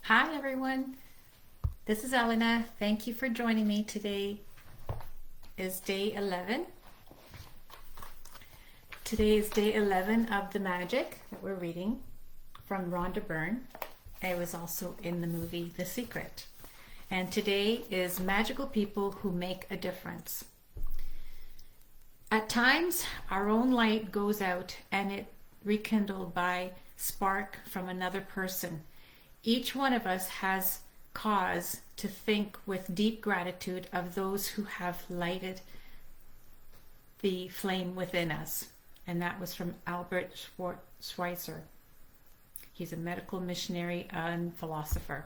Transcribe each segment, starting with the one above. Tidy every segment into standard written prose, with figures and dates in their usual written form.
Hi everyone, this is Elena. Thank you for joining me. Today is day 11. Today is day 11 of the magic that we're reading from Rhonda Byrne. It was also in the movie The Secret. And today is magical people who make a difference. At times, our own light goes out and it rekindled by spark from another person. Each one of us has cause to think with deep gratitude of those who have lighted the flame within us. And that was from Albert Schweitzer. He's a medical missionary and philosopher.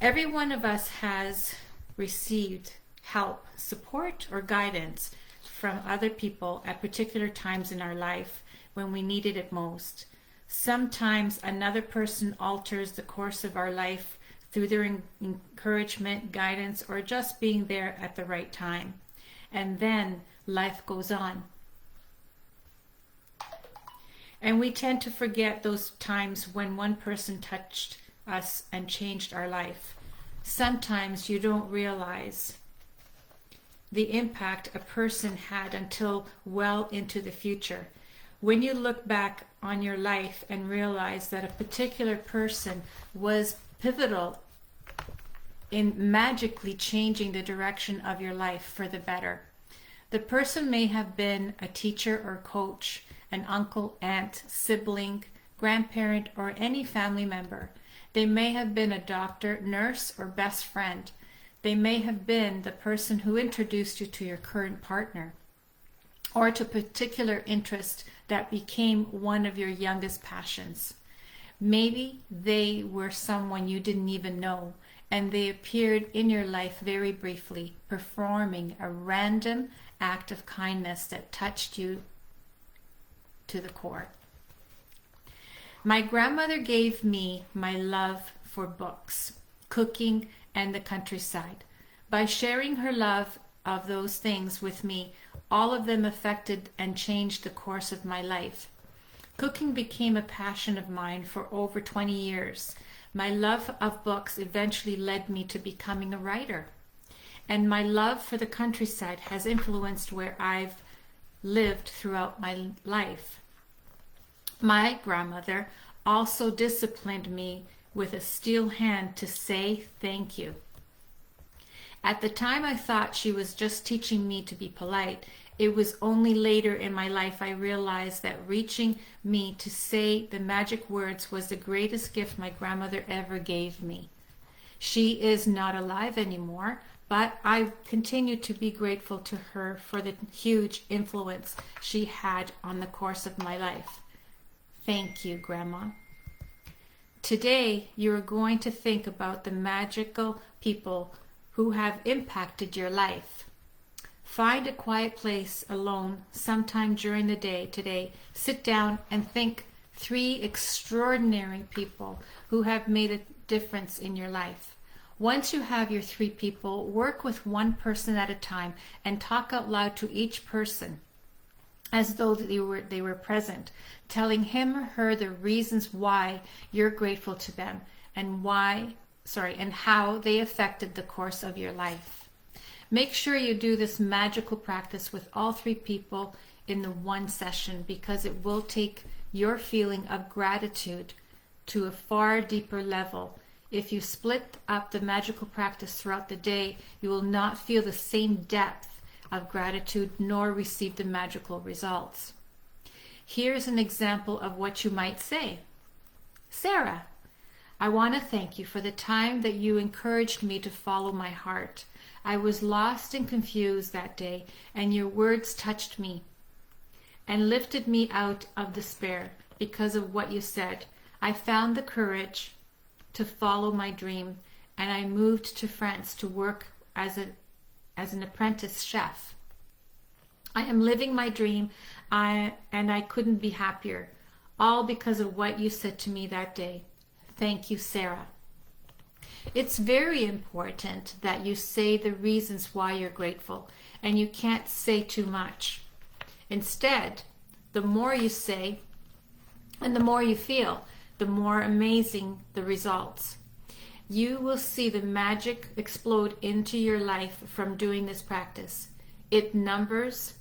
Every one of us has received help, support, or guidance from other people at particular times in our life when we needed it most. Sometimes another person alters the course of our life through their encouragement, guidance, or just being there at the right time. And then life goes on. And we tend to forget those times when one person touched us and changed our life. Sometimes you don't realize the impact a person had until well into the future. When you look back on your life and realize that a particular person was pivotal in magically changing the direction of your life for the better. The person may have been a teacher or coach, an uncle, aunt, sibling, grandparent, or any family member. They may have been a doctor, nurse, or best friend. They may have been the person who introduced you to your current partner, or to a particular interest that became one of your youngest passions. Maybe they were someone you didn't even know, and they appeared in your life very briefly, performing a random act of kindness that touched you to the core. My grandmother gave me my love for books, cooking, and the countryside. By sharing her love of those things with me, all of them affected and changed the course of my life. Cooking became a passion of mine for over 20 years. My love of books eventually led me to becoming a writer. And my love for the countryside has influenced where I've lived throughout my life. My grandmother also disciplined me with a steel hand to say thank you. At the time, I thought she was just teaching me to be polite. It was only later in my life I realized that reaching me to say the magic words was the greatest gift my grandmother ever gave me. She is not alive anymore, but I continue to be grateful to her for the huge influence she had on the course of my life. Thank you, Grandma. Today, you're going to think about the magical people who have impacted your life. Find a quiet place alone sometime during the day today. Sit down and think 3 extraordinary people who have made a difference in your life. Once you have your 3 people, work with one person at a time and talk out loud to each person as though they were present, telling him or her the reasons why you're grateful to them and how they affected the course of your life. Make sure you do this magical practice with all 3 people in the one session, because it will take your feeling of gratitude to a far deeper level. If you split up the magical practice throughout the day, you will not feel the same depth of gratitude nor receive the magical results. Here's an example of what you might say. Sarah, I want to thank you for the time that you encouraged me to follow my heart. I was lost and confused that day, and your words touched me and lifted me out of despair because of what you said. I found the courage to follow my dream, and I moved to France to work as an apprentice chef. I am living my dream, and I couldn't be happier, all because of what you said to me that day. Thank you, Sarah. It's very important that you say the reasons why you're grateful, and you can't say too much. Instead, the more you say and the more you feel, the more amazing the results. You will see the magic explode into your life from doing this practice. It numbers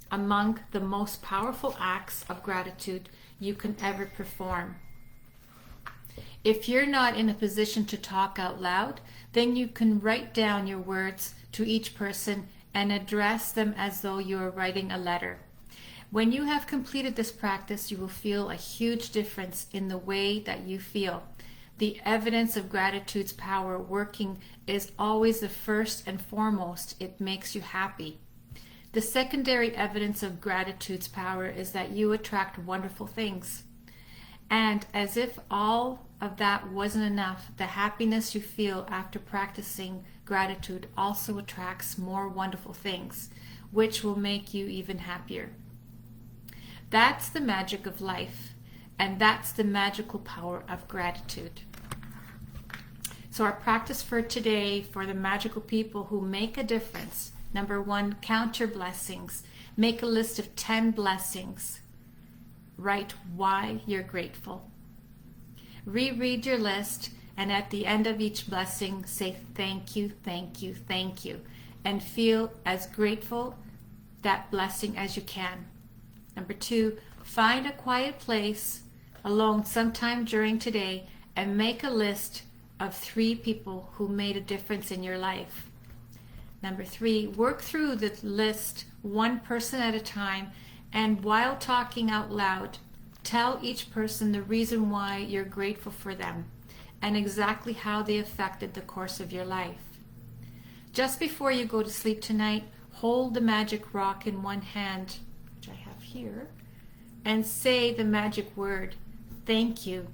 among the most powerful acts of gratitude you can ever perform. If you're not in a position to talk out loud, then you can write down your words to each person and address them as though you are writing a letter. When you have completed this practice, you will feel a huge difference in the way that you feel. The evidence of gratitude's power working is always the first and foremost. It makes you happy. The secondary evidence of gratitude's power is that you attract wonderful things. And as if all of that wasn't enough, the happiness you feel after practicing gratitude also attracts more wonderful things, which will make you even happier. That's the magic of life, and that's the magical power of gratitude. So our practice for today, for the magical people who make a difference: number 1, count your blessings. Make a list of 10 blessings. Write why you're grateful. Reread your list, and at the end of each blessing, say thank you, thank you, thank you, and feel as grateful that blessing as you can. Number 2, find a quiet place alone sometime during today and make a list of 3 people who made a difference in your life. Number 3, work through the list one person at a time, and while talking out loud, tell each person the reason why you're grateful for them and exactly how they affected the course of your life. Just before you go to sleep tonight, hold the magic rock in one hand, which I have here, and say the magic word, thank you,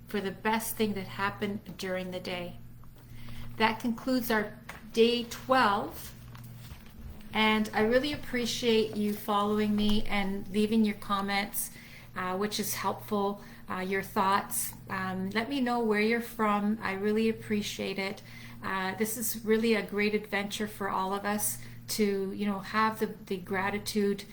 for the best thing that happened during the day. That concludes our day 12. And I really appreciate you following me and leaving your comments, which is helpful, your thoughts. Let me know where you're from. I really appreciate it. This is really a great adventure for all of us to, have the gratitude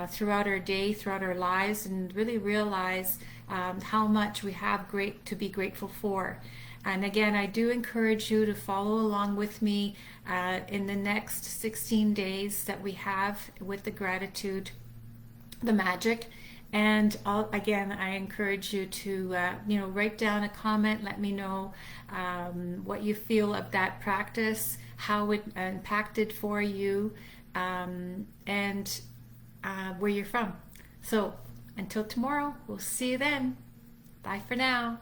throughout our day, throughout our lives, and really realize how much we have to be grateful for. And again, I do encourage you to follow along with me in the next 16 days that we have with the gratitude, the magic. And again, I encourage you to write down a comment. Let me know what you feel of that practice, how it impacted for you, and where you're from. So until tomorrow, we'll see you then. Bye for now.